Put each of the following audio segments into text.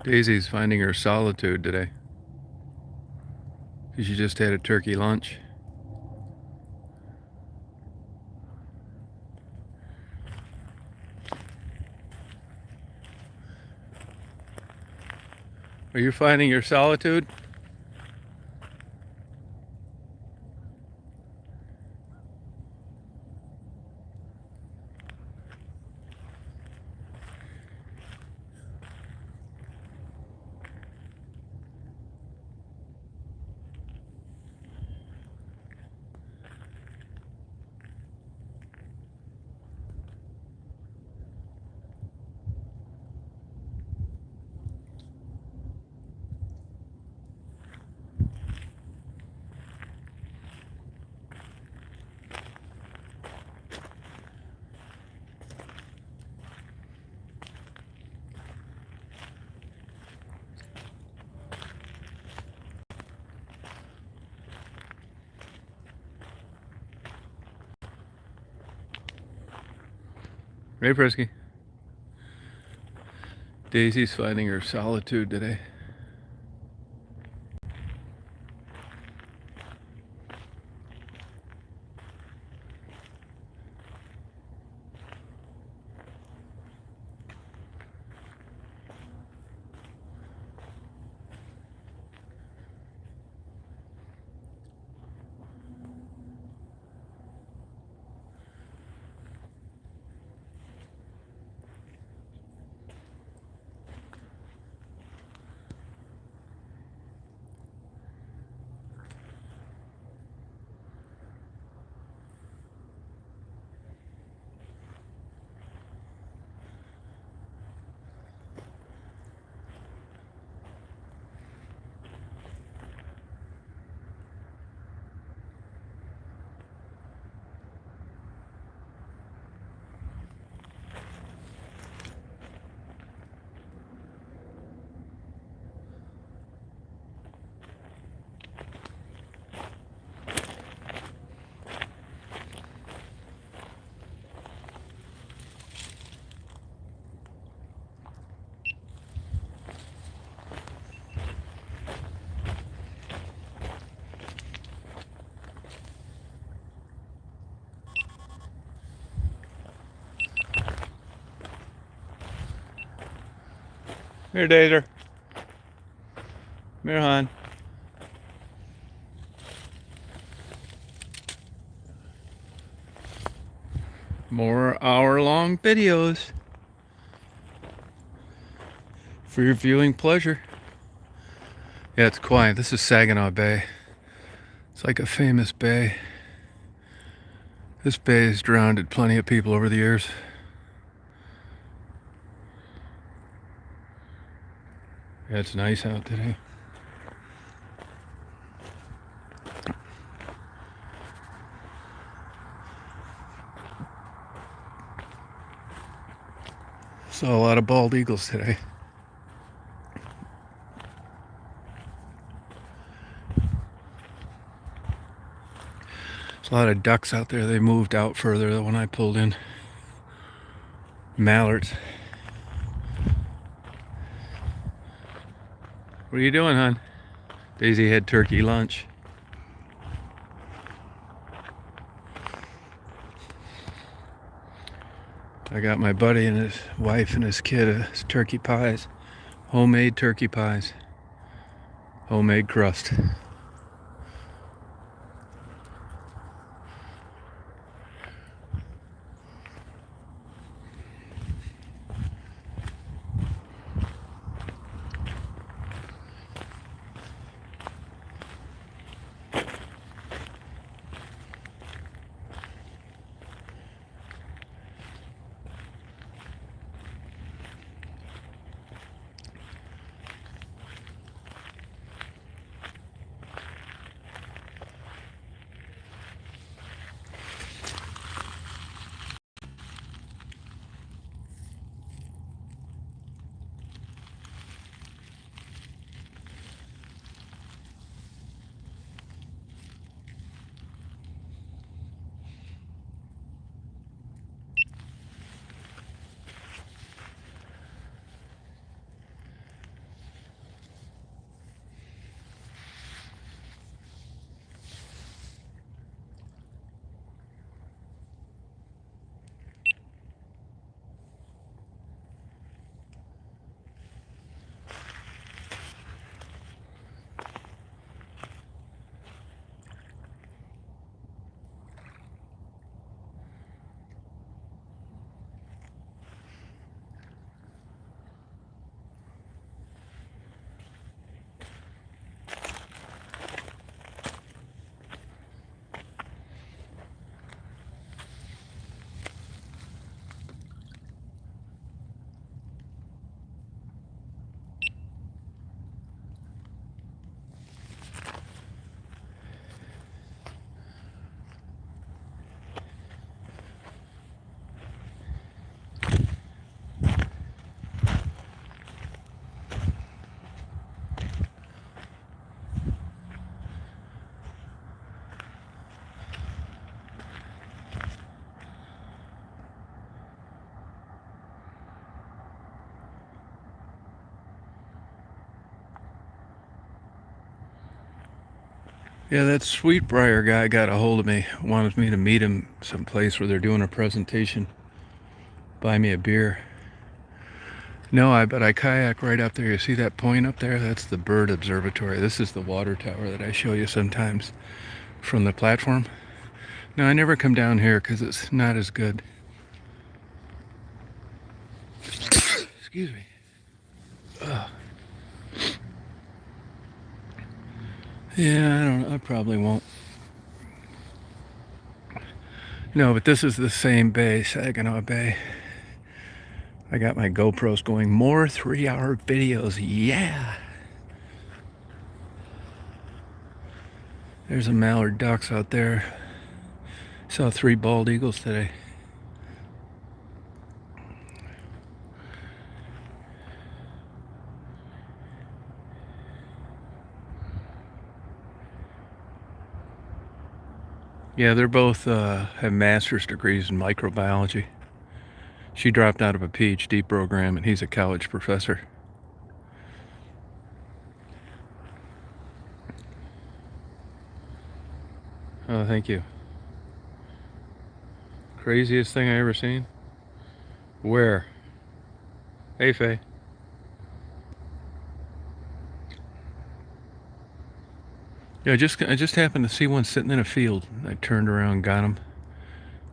Daisy's finding her solitude today because she just had a turkey lunch. Are you finding your solitude? Ray Prisky. Daisy's finding her solitude today. Here, Dater. Here, hon. More hour-long videos for your viewing pleasure. Yeah, it's quiet. This is Saginaw Bay. It's like a famous bay. This bay has drowned plenty of people over the years. Yeah, it's nice out today. Saw a lot of bald eagles today. There's a lot of ducks out there. They moved out further when I pulled in. Mallards. What are you doing, hon? Daisy had turkey lunch. I got my buddy and his wife and his kid turkey pies. Homemade turkey pies. Homemade crust. Yeah, that Sweetbriar guy got a hold of me, wanted me to meet him someplace where they're doing a presentation. Buy me a beer. No, but I kayak right up there. You see that point up there? That's the bird observatory. This is the water tower that I show you sometimes from the platform. No, I never come down here because it's not as good. Excuse me. Ugh. Yeah, I don't know. I probably won't. No, but this is the same bay, Saginaw Bay. I got my GoPros going. More 3-hour videos. Yeah. There's a mallard ducks out there. Saw 3 bald eagles today. Yeah, they're both have master's degrees in microbiology. She dropped out of a PhD program, and he's a college professor. Oh, thank you. Craziest thing I ever seen? Where? Hey, Faye. Yeah, I just happened to see one sitting in a field. I turned around, got him.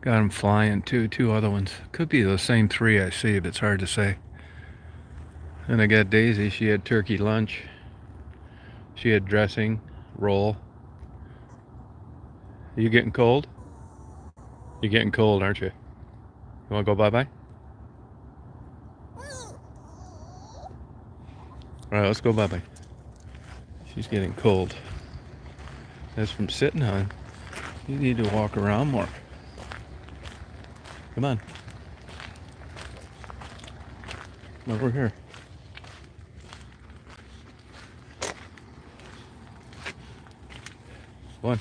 Got him flying too. 2 other ones. Could be the same 3 I see, but it's hard to say. And I got Daisy. She had turkey lunch. She had dressing, roll. Are you getting cold? You're getting cold, aren't you? You want to go bye-bye? All right, let's go bye-bye. She's getting cold. That's from sitting on. You need to walk around more. Come on. Over here. One.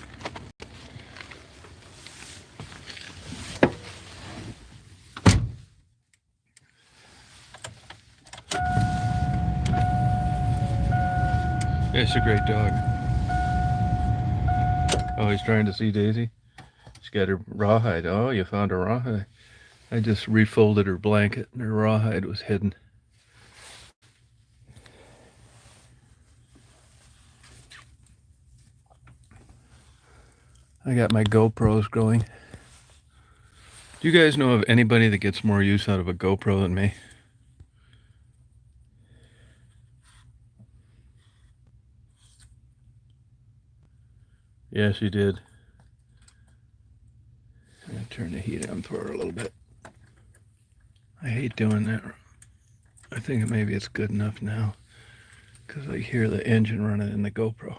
Yeah, it's a great dog. Oh, he's trying to see Daisy. She's got her rawhide. Oh, you found a rawhide. I just refolded her blanket and her rawhide was hidden. I got my GoPros going. Do you guys know of anybody that gets more use out of a GoPro than me? Yes, you did. I'm going to turn the heat on for her a little bit. I hate doing that. I think maybe it's good enough now because I hear the engine running in the GoPro.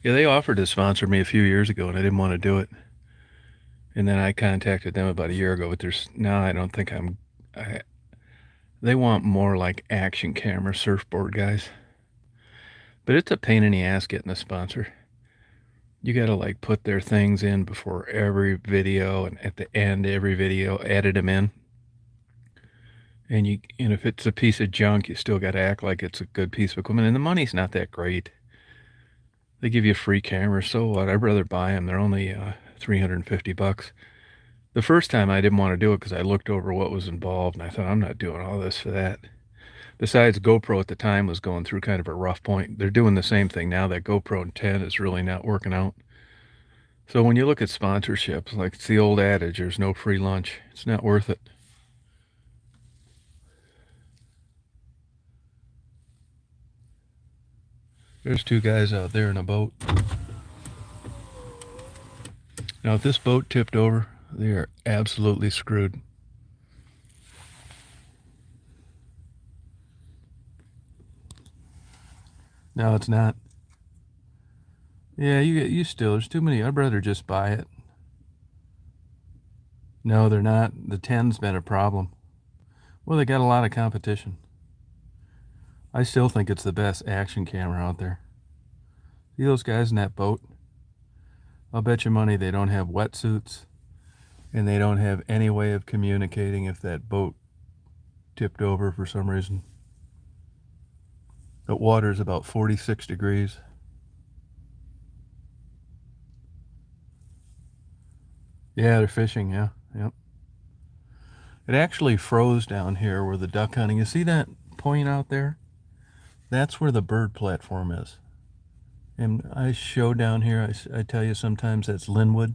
Yeah, they offered to sponsor me a few years ago and I didn't want to do it. And then I contacted them about a year ago, but now I don't think they want more like action camera surfboard guys. But it's a pain in the ass getting a sponsor. You gotta like put their things in before every video and at the end every video, edit them in. And if it's a piece of junk, you still gotta act like it's a good piece of equipment. And the money's not that great. They give you free cameras, so what? I'd rather buy them. They're only $350. The first time I didn't want to do it because I looked over what was involved and I thought, I'm not doing all this for that. Besides, GoPro at the time was going through kind of a rough point. They're doing the same thing now. That GoPro 10 is really not working out. So when you look at sponsorships, like it's the old adage, there's no free lunch. It's not worth it. There's 2 guys out there in a boat. Now, if this boat tipped over, they are absolutely screwed. No, it's not. Yeah, you still, there's too many. I'd rather just buy it. No, they're not. The 10's been a problem. Well, they got a lot of competition. I still think it's the best action camera out there. See those guys in that boat? I'll bet you money they don't have wetsuits and they don't have any way of communicating if that boat tipped over for some reason. The water's about 46 degrees. Yeah, they're fishing, yeah. Yep. It actually froze down here where the duck hunting. You see that point out there? That's where the bird platform is. And I show down here, I tell you sometimes that's Linwood.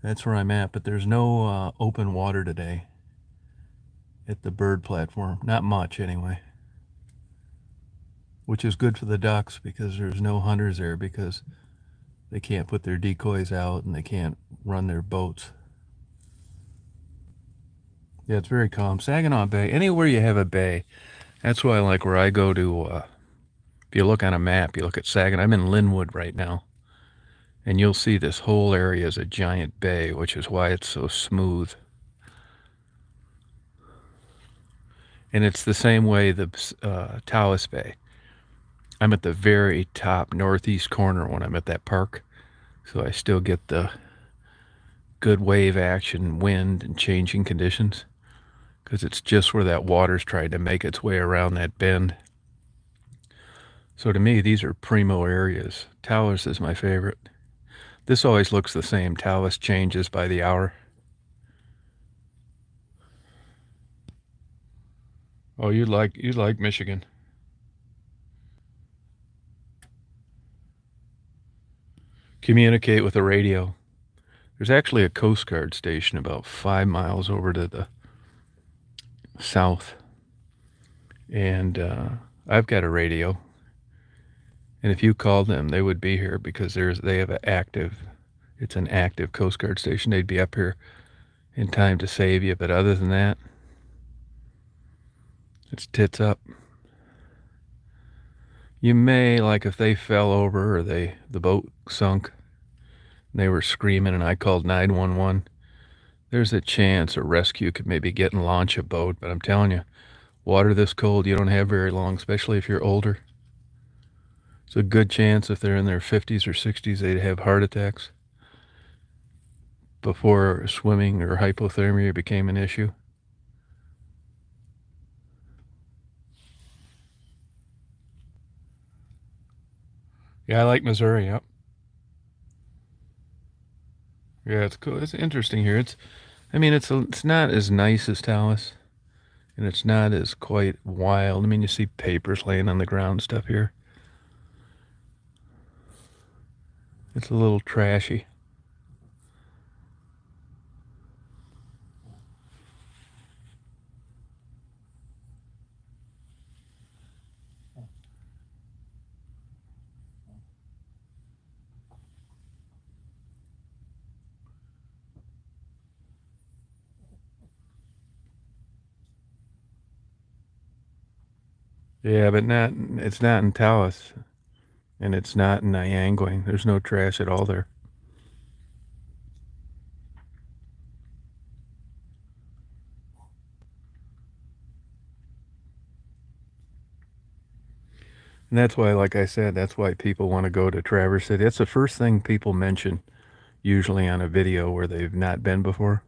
That's where I'm at, but there's no open water today at the bird platform. Not much, anyway. Which is good for the ducks because there's no hunters there because they can't put their decoys out and they can't run their boats. Yeah, it's very calm. Saginaw Bay, anywhere you have a bay, that's why I like where I go to. If you look on a map, you look at Saginaw. I'm in Linwood right now, and you'll see this whole area is a giant bay, which is why it's so smooth. And it's the same way the Taos Bay. I'm at the very top northeast corner when I'm at that park, so I still get the good wave action, wind, and changing conditions, because it's just where that water's trying to make its way around that bend. So to me, these are primo areas. Taos is my favorite. This always looks the same. Taos changes by the hour. Oh, you'd like Michigan. Communicate with the radio. There's actually a Coast Guard station about 5 miles over to the south. And I've got a radio. And if you called them, they would be here because they have it's an active Coast Guard station. They'd be up here in time to save you. But other than that, it's tits up. You may, like if they fell over or the boat sunk, and they were screaming and I called 911, there's a chance a rescue could maybe get and launch a boat. But I'm telling you, water this cold, you don't have very long, especially if you're older. It's a good chance if they're in their 50s or 60s, they'd have heart attacks before swimming or hypothermia became an issue. Yeah, I like Missouri, yep. Yeah, it's cool. It's interesting here. It's not as nice as Taos, and it's not as quite wild. I mean, you see papers laying on the ground stuff here. It's a little trashy. Yeah, but it's not in Taos, and it's not in Nyangwing. There's no trash at all there. And that's why, like I said, that's why people want to go to Traverse City. That's the first thing people mention, usually on a video where they've not been before.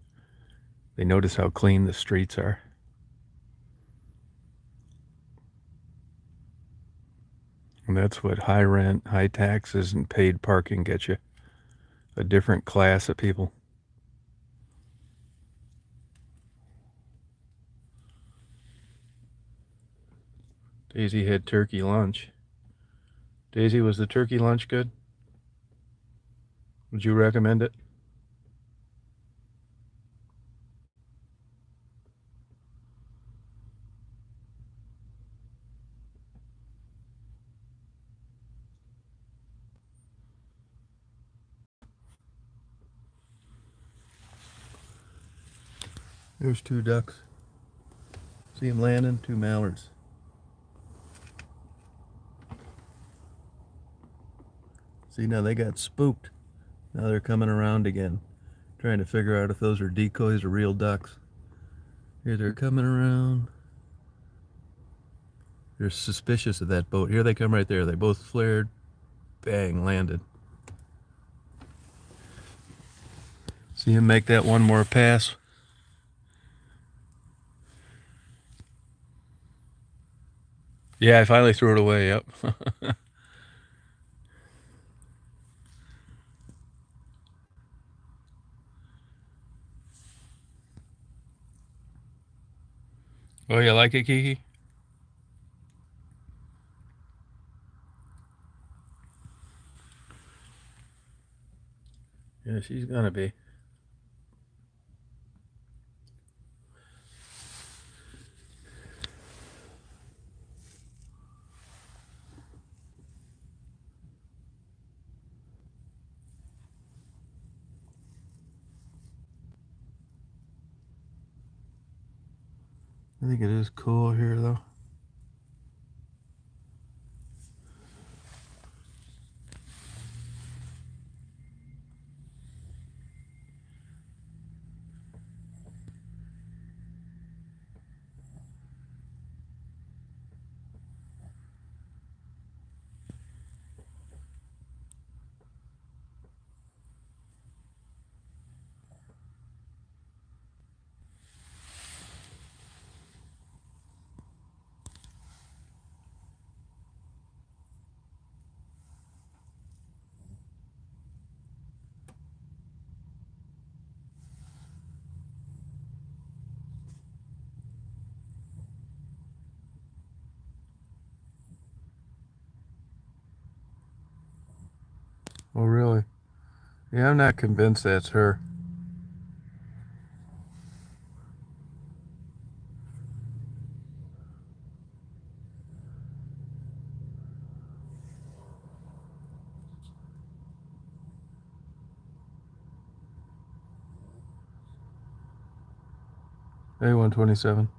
They notice how clean the streets are. And that's what high rent, high taxes, and paid parking get you. A different class of people. Daisy had turkey lunch. Daisy, was the turkey lunch good? Would you recommend it? There's 2 ducks. See them landing? 2 mallards. See, now they got spooked. Now they're coming around again, trying to figure out if those are decoys or real ducks. Here they're coming around. They're suspicious of that boat. Here they come right there. They both flared. Bang, landed. See him make that one more pass. Yeah, I finally threw it away. Yep. Oh, you like it, Kiki? Yeah, she's gonna be. I think it is cool here, though. Oh, really? Yeah, I'm not convinced that's her. A127.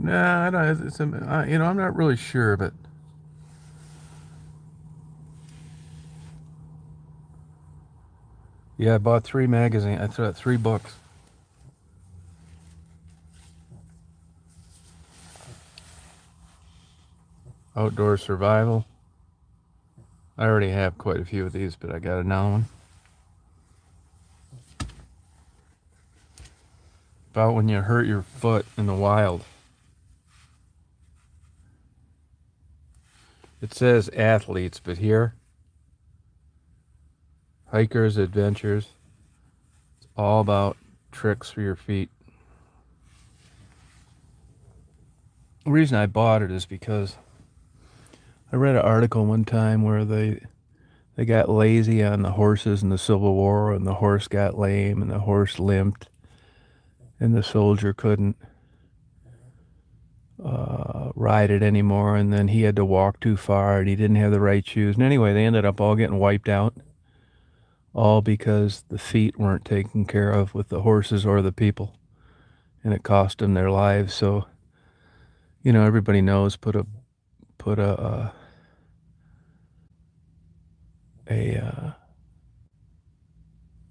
Nah, I don't. I'm not really sure, but yeah, I bought 3 magazines. I thought 3 books. Outdoor survival. I already have quite a few of these, but I got another one. About when you hurt your foot in the wild. It says athletes, but here, hikers, adventures. It's all about tricks for your feet. The reason I bought it is because I read an article one time where they got lazy on the horses in the Civil War, and the horse got lame, and the horse limped, and the soldier couldn't ride it anymore, and then he had to walk too far, and he didn't have the right shoes. And anyway, they ended up all getting wiped out, all because the feet weren't taken care of with the horses or the people, and it cost them their lives. So, everybody knows put a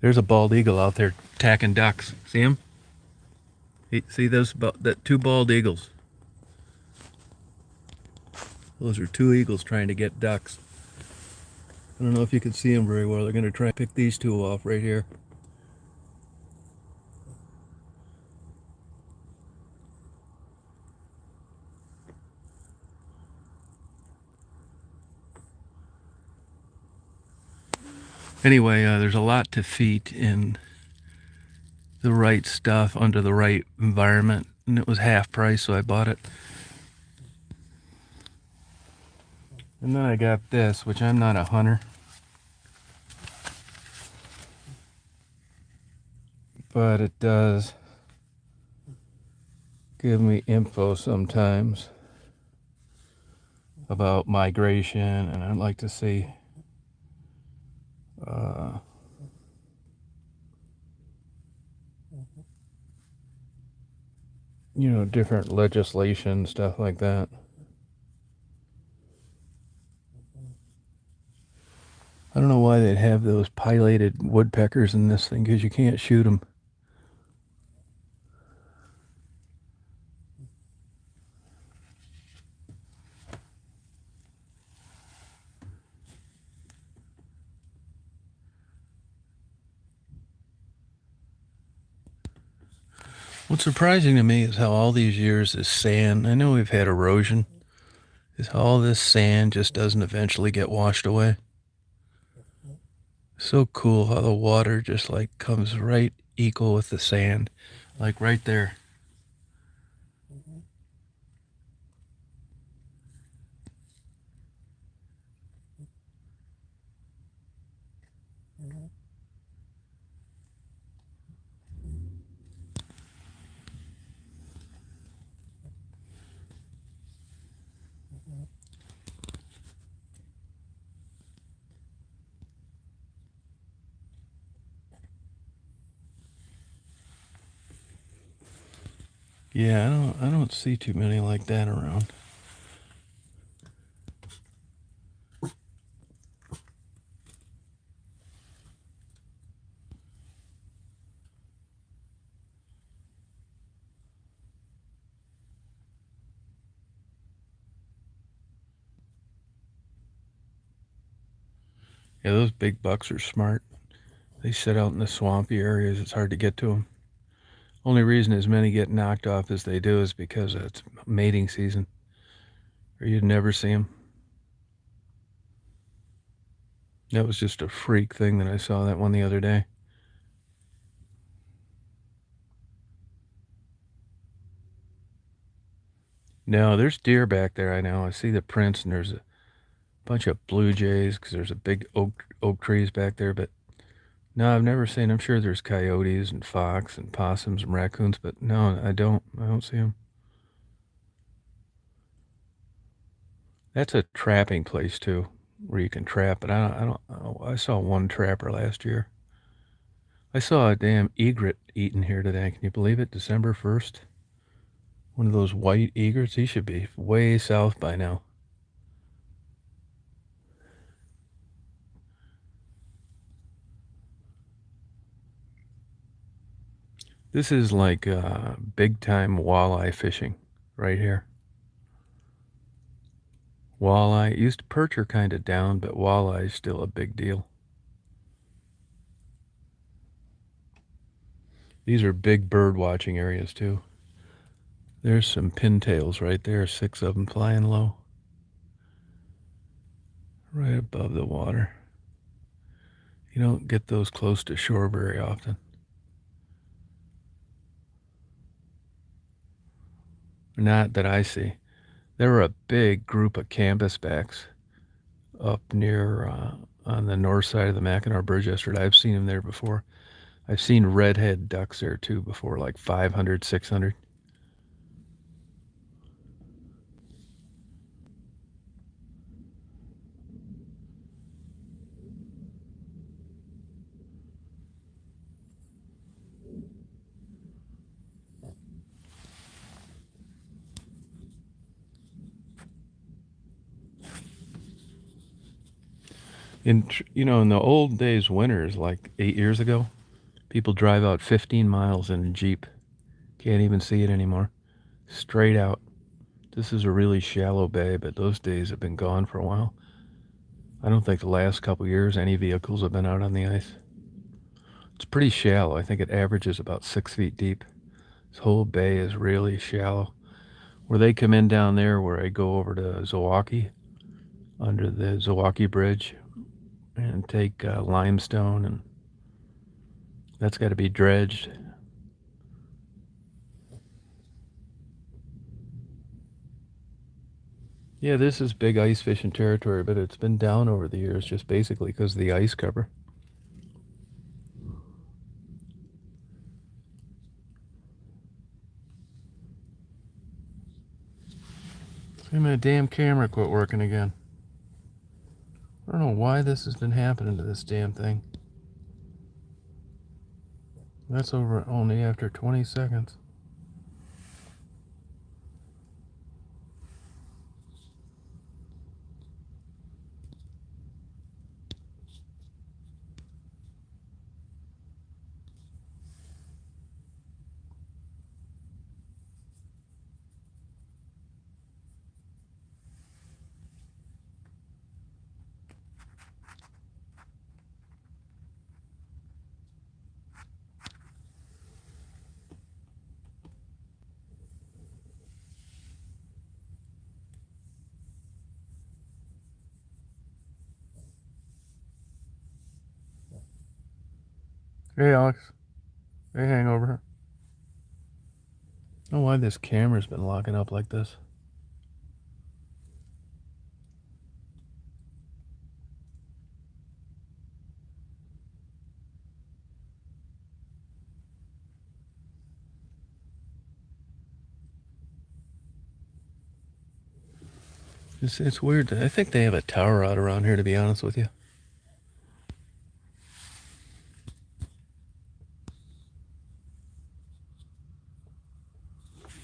there's a bald eagle out there attacking ducks. See him? See those that 2 bald eagles? Those are 2 eagles trying to get ducks. I don't know if you can see them very well. They're going to try and pick these 2 off right here. Anyway, there's a lot to feet in the right stuff under the right environment, and it was half price, so I bought it. And then I got this, which I'm not a hunter, but it does give me info sometimes about migration, and I'd like to see different legislation, stuff like that. I don't know why they'd have those pileated woodpeckers in this thing, because you can't shoot them. What's surprising to me is how all these years this sand, I know we've had erosion, is how all this sand just doesn't eventually get washed away. So cool how the water just like comes right equal with the sand, like right there. Yeah, I don't see too many like that around. Yeah, those big bucks are smart. They sit out in the swampy areas. It's hard to get to them. Only reason as many get knocked off as they do is because it's mating season, or you'd never see them. That was just a freak thing that I saw that one the other day. No, there's deer back there. I know. I see the prints, and there's a bunch of blue jays because there's a big oak trees back there. But no, I've never seen. I'm sure there's coyotes and fox and possums and raccoons, but no, I don't. I don't see them. That's a trapping place too, where you can trap. But I saw one trapper last year. I saw a damn egret eating here today. Can you believe it? December 1st. One of those white egrets. He should be way south by now. This is like big time walleye fishing right here. Walleye used to perch are kind of down, but walleye is still a big deal. These are big bird watching areas too. There's some pintails right there, 6 of them flying low, right above the water. You don't get those close to shore very often. Not that I see. There were a big group of canvasbacks up near on the north side of the Mackinac Bridge yesterday. I've seen them there before. I've seen redhead ducks there too before, like 500, 600. In the old days, winters like 8 years ago, people drive out 15 miles in a Jeep. Can't even see it anymore. Straight out. This is a really shallow bay, but those days have been gone for a while. I don't think the last couple years any vehicles have been out on the ice. It's pretty shallow. I think it averages about 6 feet deep. This whole bay is really shallow. Where they come in down there, where I go over to Zilwaukee, under the Zilwaukee Bridge, and take limestone, and that's got to be dredged. Yeah, this is big ice fishing territory, but it's been down over the years just basically because of the ice cover. See, my damn camera quit working again. I don't know why this has been happening to this damn thing. That's over only after 20 seconds. Hey, Alex. Hey, hangover. I don't know why this camera's been locking up like this. It's weird. I think they have a tower out around here, to be honest with you.